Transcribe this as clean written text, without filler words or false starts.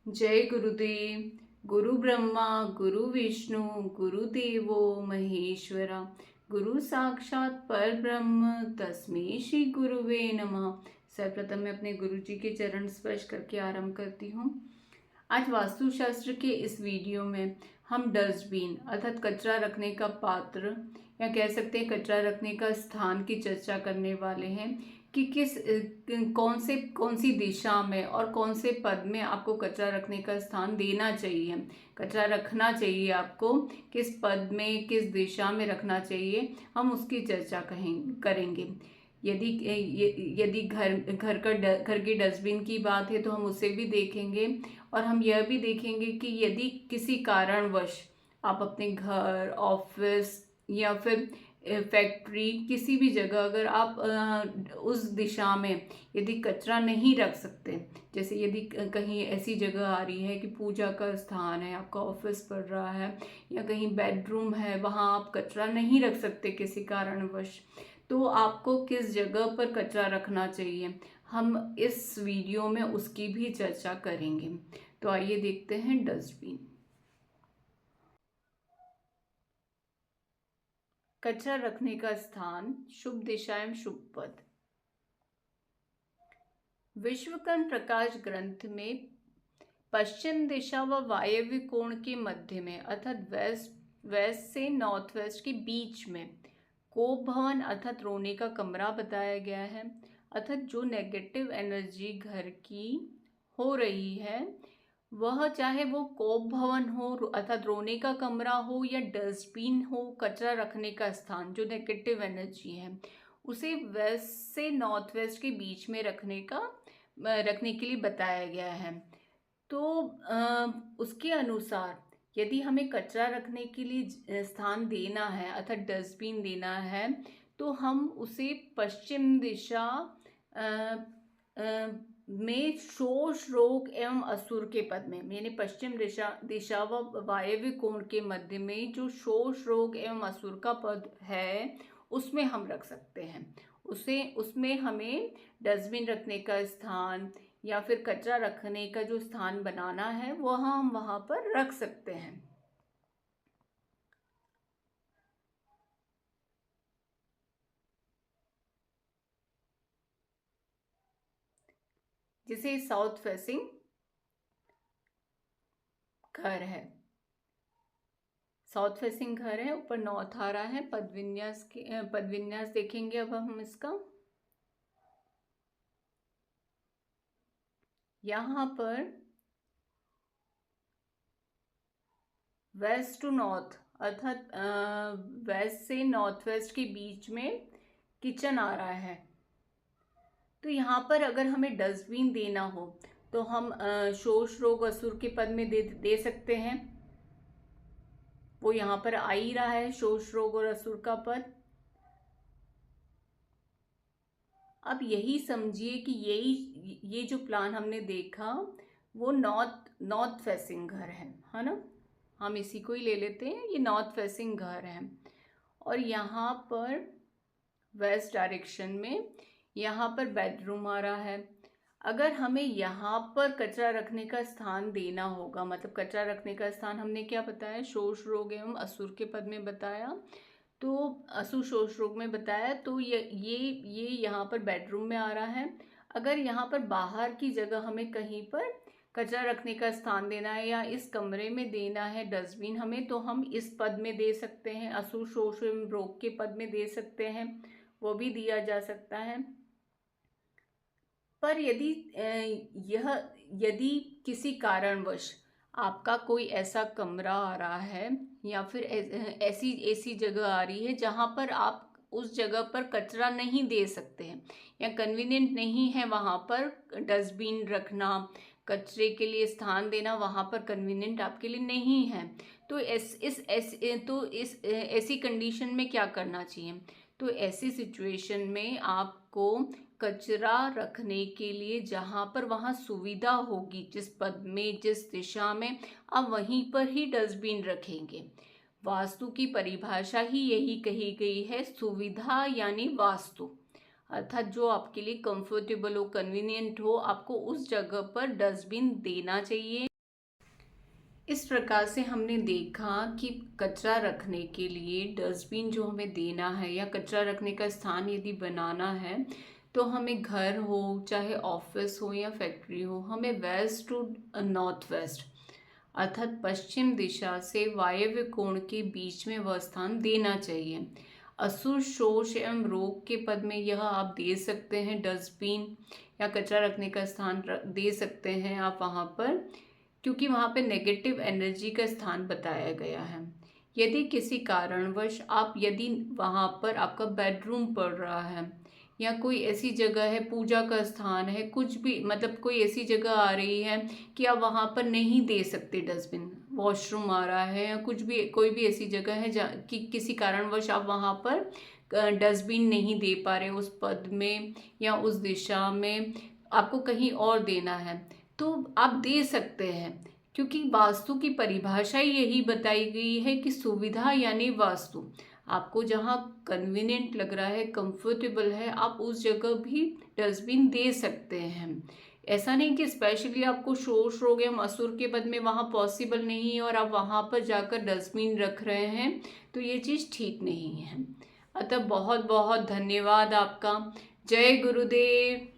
जय गुरुदेव। गुरु ब्रह्मा गुरु विष्णु गुरुदेवो महेश्वरा, गुरु साक्षात पर ब्रह्म तस्मै श्री गुरुवे नमः। सर्वप्रथम मैं अपने गुरु जी के चरण स्पर्श करके आरंभ करती हूँ। आज वास्तुशास्त्र के इस वीडियो में हम डस्टबिन अर्थात कचरा रखने का पात्र या कह सकते हैं कचरा रखने का स्थान की चर्चा करने वाले हैं कि कौन सी दिशा में और कौन से पद में आपको कचरा रखने का स्थान देना चाहिए, कचरा रखना चाहिए आपको किस पद में किस दिशा में रखना चाहिए, हम उसकी चर्चा करेंगे। यदि यदि घर के डस्टबिन की बात है तो हम उसे भी देखेंगे और हम यह भी देखेंगे कि यदि किसी कारणवश आप अपने घर, ऑफिस या फिर फैक्ट्री किसी भी जगह अगर आप उस दिशा में यदि कचरा नहीं रख सकते, जैसे यदि कहीं ऐसी जगह आ रही है कि पूजा का स्थान है, आपका ऑफिस पड़ रहा है या कहीं बेडरूम है, वहाँ आप कचरा नहीं रख सकते किसी कारणवश, तो आपको किस जगह पर कचरा रखना चाहिए, हम इस वीडियो में उसकी भी चर्चा करेंगे। तो आइए देखते हैं डस्टबिन। कचरा रखने का स्थान, शुभ दिशा एवं शुभ पद। विश्वकर्म प्रकाश ग्रंथ में पश्चिम दिशा व वायव्य कोण के मध्य में अर्थात वेस्ट से नॉर्थ वेस्ट के बीच में कोप भवन अर्थात रोने का कमरा बताया गया है। अर्थात जो नेगेटिव एनर्जी घर की हो रही है वह, चाहे वो कोप भवन हो अर्थात रोने का कमरा हो या डस्टबिन हो, कचरा रखने का स्थान, जो नेगेटिव एनर्जी है उसे वेस्ट से नॉर्थ वेस्ट के बीच में रखने के लिए बताया गया है। तो उसके अनुसार यदि हमें कचरा रखने के लिए स्थान देना है अर्थात डस्टबिन देना है तो हम उसे पश्चिम दिशा में शोष रोग एवं असुर के पद में, यानी पश्चिम दिशा व वायव्य कोण के मध्य में जो शोष रोग एवं असुर का पद है उसमें हम रख सकते हैं। उसमें हमें डस्टबिन रखने का स्थान या फिर कचरा रखने का जो स्थान बनाना है वह हम वहां पर रख सकते हैं। जिसे साउथ फेसिंग घर है, साउथ फेसिंग घर है, ऊपर नॉर्थ आ रहा है। पदविन्यास देखेंगे अब हम इसका। यहाँ पर वेस्ट टू नॉर्थ अर्थात वेस्ट से नॉर्थ वेस्ट के बीच में किचन आ रहा है। तो यहाँ पर अगर हमें डस्टबिन देना हो तो हम शोष रोग असुर के पद में दे सकते हैं। वो यहाँ पर आ ही रहा है, शोष रोग और असुर का पद। अब यही समझिए कि ये जो प्लान हमने देखा वो नॉर्थ फेसिंग घर है ना। हम इसी को ही ले लेते हैं, ये नॉर्थ फेसिंग घर है और यहाँ पर वेस्ट डायरेक्शन में यहाँ पर बेडरूम आ रहा है। अगर हमें यहाँ पर कचरा रखने का स्थान देना होगा, मतलब कचरा रखने का स्थान हमने क्या बताया, शोष रोग एवं असुर के पद में बताया, तो असुर शोष रोग में बताया, तो ये यहाँ पर बेडरूम में आ रहा है। अगर यहाँ पर बाहर की जगह हमें कहीं पर कचरा रखने का स्थान देना है या इस कमरे में देना है डस्टबिन हमें, तो हम इस पद में दे सकते हैं, असुर शोष एवं रोग के पद में दे सकते हैं, वो भी दिया जा सकता है। पर यदि किसी कारणवश आपका कोई ऐसा कमरा आ रहा है या फिर ऐसी जगह आ रही है जहाँ पर आप उस जगह पर कचरा नहीं दे सकते हैं या कन्वीनियंट नहीं है वहाँ पर डस्टबिन रखना, कचरे के लिए स्थान देना वहाँ पर कन्वीनियंट आपके लिए नहीं है, तो ऐसी कंडीशन में क्या करना चाहिए। तो ऐसी सिचुएशन में आपको कचरा रखने के लिए जहाँ पर वहाँ सुविधा होगी, जिस पद में जिस दिशा में, आप वहीं पर ही डस्टबिन रखेंगे। वास्तु की परिभाषा ही यही कही गई है, सुविधा यानी वास्तु, अर्थात जो आपके लिए कंफर्टेबल हो, कन्वीनियंट हो, आपको उस जगह पर डस्टबिन देना चाहिए। इस प्रकार से हमने देखा कि कचरा रखने के लिए डस्टबिन जो हमें देना है या कचरा रखने का स्थान यदि बनाना है, तो हमें घर हो चाहे ऑफिस हो या फैक्ट्री हो, हमें वेस्ट टू नॉर्थ वेस्ट अर्थात पश्चिम दिशा से वायव्य कोण के बीच में वह स्थान देना चाहिए। असुर शोष एवं रोग के पद में यह आप दे सकते हैं। डस्टबिन या कचरा रखने का स्थान दे सकते हैं आप वहाँ पर, क्योंकि वहाँ पे नेगेटिव एनर्जी का स्थान बताया गया है। यदि किसी कारणवश यदि वहाँ पर आपका बेडरूम पड़ रहा है या कोई ऐसी जगह है, पूजा का स्थान है, कुछ भी मतलब कोई ऐसी जगह आ रही है कि आप वहाँ पर नहीं दे सकते डस्टबिन, वॉशरूम आ रहा है या कुछ भी कोई भी ऐसी जगह है जहाँ कि किसी कारणवश आप वहाँ पर डस्टबिन नहीं दे पा रहे उस पद में या उस दिशा में, आपको कहीं और देना है, तो आप दे सकते हैं। क्योंकि वास्तु की परिभाषा ही यही बताई गई है कि सुविधा यानी वास्तु। आपको जहाँ कन्वीनियंट लग रहा है, कंफर्टेबल है, आप उस जगह भी डस्टबिन दे सकते हैं। ऐसा नहीं कि स्पेशली आपको शोष रोग या मसूर के पद में वहाँ पॉसिबल नहीं है और आप वहाँ पर जाकर डस्टबिन रख रहे हैं, तो ये चीज़ ठीक नहीं है। अतः बहुत बहुत धन्यवाद आपका। जय गुरुदेव।